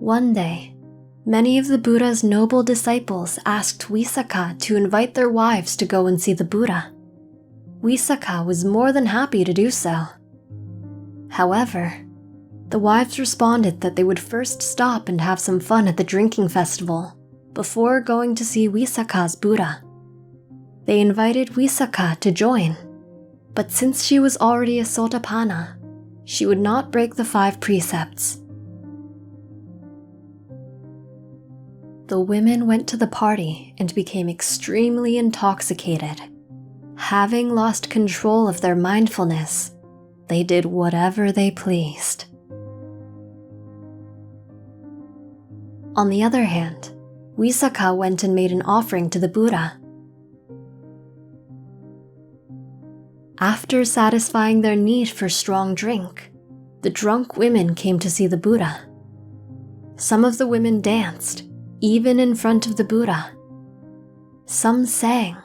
One day, many of the Buddha's noble disciples asked Visakha to invite their wives to go and see the Buddha. Visakha was more than happy to do so. However, the wives responded that they would first stop and have some fun at the drinking festival before going to see Visakha's Buddha. They invited Visakha to join, but since she was already a Sotapanna, she would not break the 5 precepts. The women went to the party and became extremely intoxicated. Having lost control of their mindfulness, they did whatever they pleased. On the other hand, Visakha went and made an offering to the Buddha. After satisfying their need for strong drink, the drunk women came to see the Buddha. Some of the women danced, even in front of the Buddha. Some sang,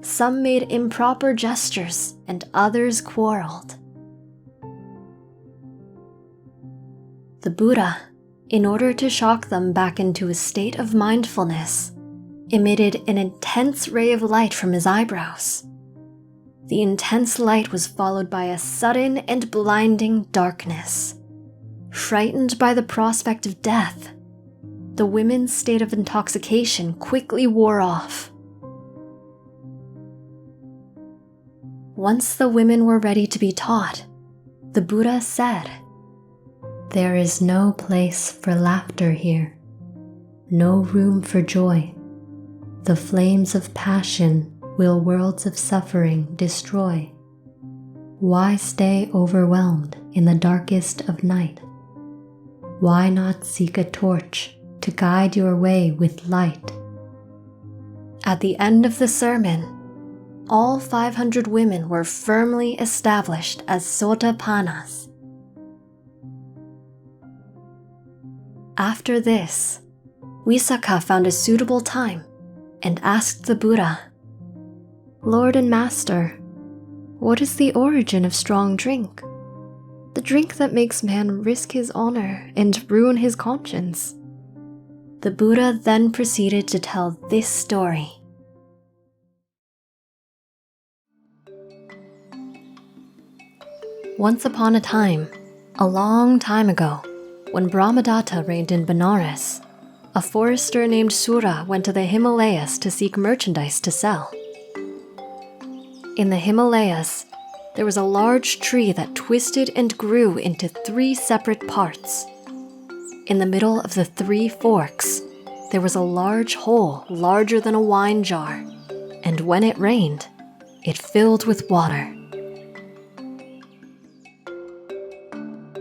some made improper gestures, and others quarreled. The Buddha, in order to shock them back into a state of mindfulness, emitted an intense ray of light from his eyebrows. The intense light was followed by a sudden and blinding darkness. Frightened by the prospect of death, the women's state of intoxication quickly wore off. Once the women were ready to be taught, the Buddha said, "There is no place for laughter here, no room for joy. The flames of passion will worlds of suffering destroy. Why stay overwhelmed in the darkest of night? Why not seek a torch to guide your way with light?" At the end of the sermon, all 500 women were firmly established as Sotapannas. After this, Visakha found a suitable time and asked the Buddha, "Lord and Master, what is the origin of strong drink? The drink that makes man risk his honor and ruin his conscience?" The Buddha then proceeded to tell this story. Once upon a time, a long time ago, when Brahmadatta reigned in Benares, a forester named Sura went to the Himalayas to seek merchandise to sell. In the Himalayas, there was a large tree that twisted and grew into 3 separate parts. In the middle of the 3 forks, there was a large hole larger than a wine jar, and when it rained, it filled with water.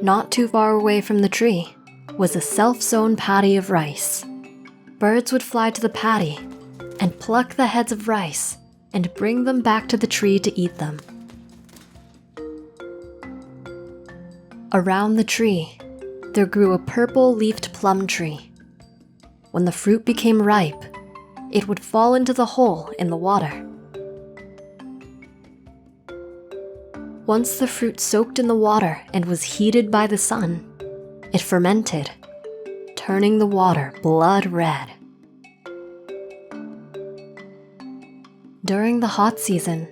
Not too far away from the tree was a self-sown paddy of rice. Birds would fly to the paddy and pluck the heads of rice and bring them back to the tree to eat them. Around the tree, there grew a purple-leafed plum tree. When the fruit became ripe, it would fall into the hole in the water. Once the fruit soaked in the water and was heated by the sun, it fermented, turning the water blood red. During the hot season,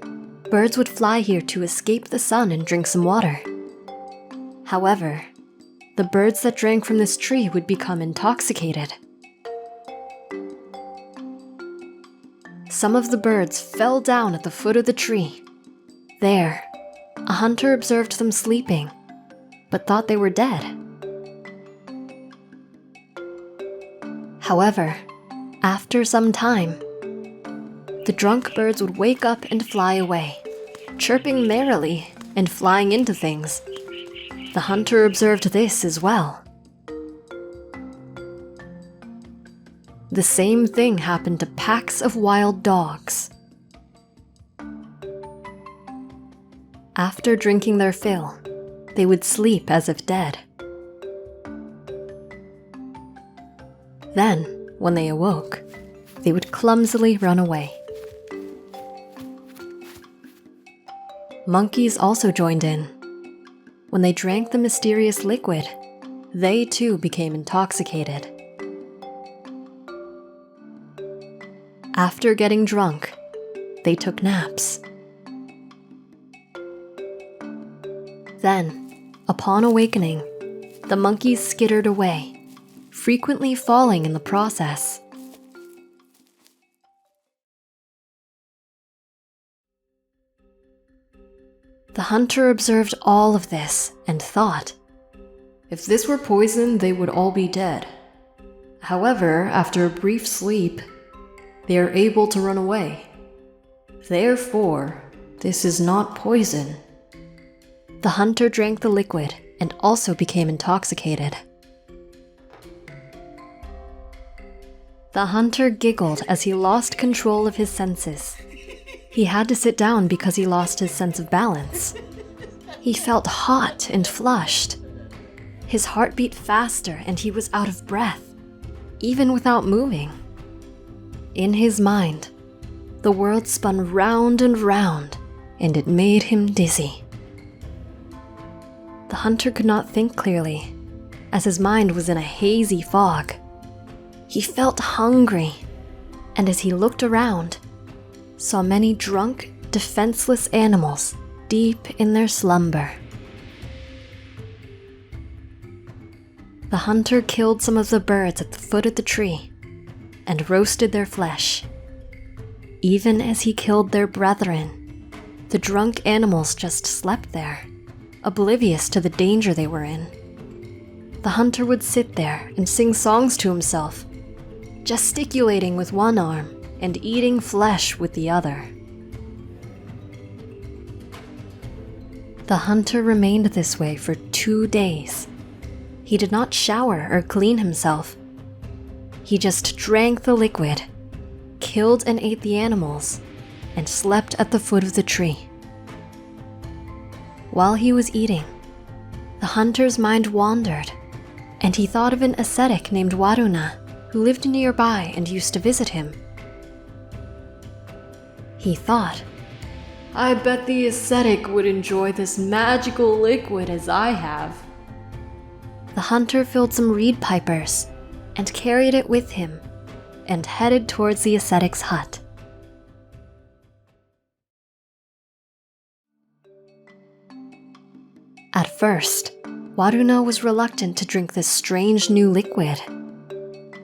birds would fly here to escape the sun and drink some water. However, the birds that drank from this tree would become intoxicated. Some of the birds fell down at the foot of the tree. There, a hunter observed them sleeping, but thought they were dead. However, after some time, the drunk birds would wake up and fly away, chirping merrily and flying into things. The hunter observed this as well. The same thing happened to packs of wild dogs. After drinking their fill, they would sleep as if dead. Then, when they awoke, they would clumsily run away. Monkeys also joined in. When they drank the mysterious liquid, they too became intoxicated. After getting drunk, they took naps. Then, upon awakening, the monkeys skittered away, frequently falling in the process. The hunter observed all of this and thought, if this were poison, they would all be dead. However, after a brief sleep, they are able to run away. Therefore, this is not poison. The hunter drank the liquid and also became intoxicated. The hunter giggled as he lost control of his senses. He had to sit down because he lost his sense of balance. He felt hot and flushed. His heart beat faster and he was out of breath, even without moving. In his mind, the world spun round and round, and it made him dizzy. The hunter could not think clearly, as his mind was in a hazy fog. He felt hungry, and as he looked around, saw many drunk, defenseless animals deep in their slumber. The hunter killed some of the birds at the foot of the tree and roasted their flesh. Even as he killed their brethren, the drunk animals just slept there, oblivious to the danger they were in. The hunter would sit there and sing songs to himself, gesticulating with one arm and eating flesh with the other. The hunter remained this way for 2 days. He did not shower or clean himself. He just drank the liquid, killed and ate the animals, and slept at the foot of the tree. While he was eating, the hunter's mind wandered, and he thought of an ascetic named Varuna who lived nearby and used to visit him. He thought, I bet the ascetic would enjoy this magical liquid as I have. The hunter filled some reed pipers and carried it with him and headed towards the ascetic's hut. At first, Varuna was reluctant to drink this strange new liquid.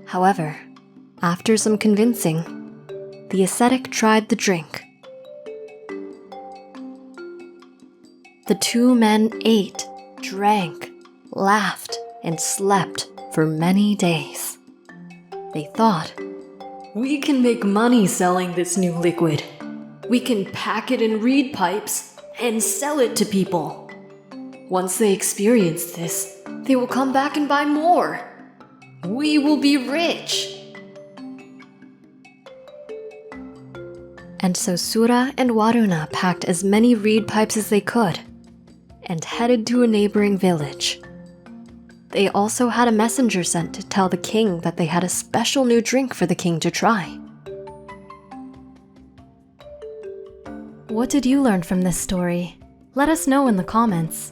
However, after some convincing, the ascetic tried the drink. The two men ate, drank, laughed, and slept for many days. They thought, we can make money selling this new liquid. We can pack it in reed pipes and sell it to people. Once they experience this, they will come back and buy more. We will be rich. And so Sura and Varuna packed as many reed pipes as they could and headed to a neighboring village. They also had a messenger sent to tell the king that they had a special new drink for the king to try. What did you learn from this story? Let us know in the comments.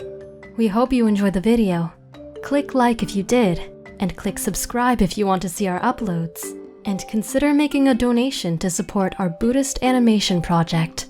We hope you enjoyed the video. Click like if you did, and click subscribe if you want to see our uploads. And consider making a donation to support our Buddhist animation project.